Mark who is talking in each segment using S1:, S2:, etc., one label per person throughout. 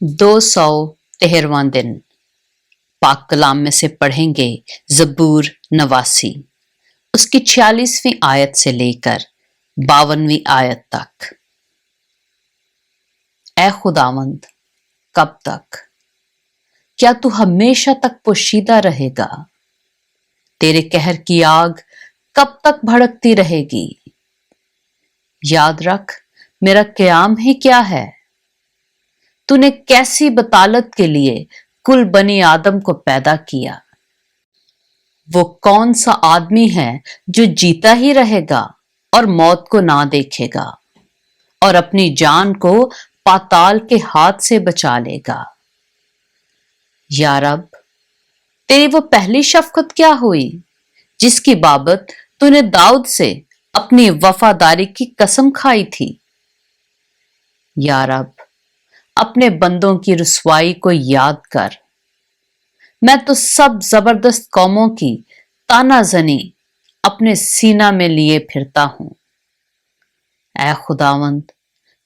S1: 213واں دن پاک کلام میں سے پڑھیں گے زبور 89 اس کی 46ویں آیت سے لے کر 52ویں آیت تک۔ اے خداوند، کب تک؟ کیا تو ہمیشہ تک پوشیدہ رہے گا؟ تیرے قہر کی آگ کب تک بھڑکتی رہے گی؟ یاد رکھ میرا قیام ہی کیا ہے۔ تو نے کیسی بطالت کے لیے کل بنی آدم کو پیدا کیا۔ وہ کون سا آدمی ہے جو جیتا ہی رہے گا اور موت کو نہ دیکھے گا اور اپنی جان کو پاتال کے ہاتھ سے بچا لے گا؟ یا رب، تیری وہ پہلی شفقت کیا ہوئی جس کی بابت تو نے داؤد سے اپنی وفاداری کی قسم کھائی تھی؟ یا رب، اپنے بندوں کی رسوائی کو یاد کر۔ میں تو سب زبردست قوموں کی تانا زنی اپنے سینہ میں لیے پھرتا ہوں۔ اے خداوند،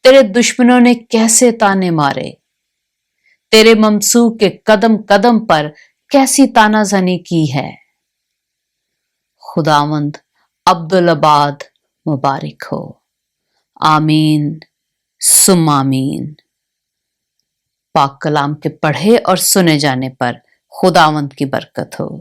S1: تیرے دشمنوں نے کیسے تانے مارے، تیرے ممسوح کے قدم قدم پر کیسی تانا زنی کی ہے۔ خداوند عبدالآباد مبارک ہو۔ آمین ثم آمین۔ پاک کلام کے پڑھے اور سنے جانے پر خداوند کی برکت ہو۔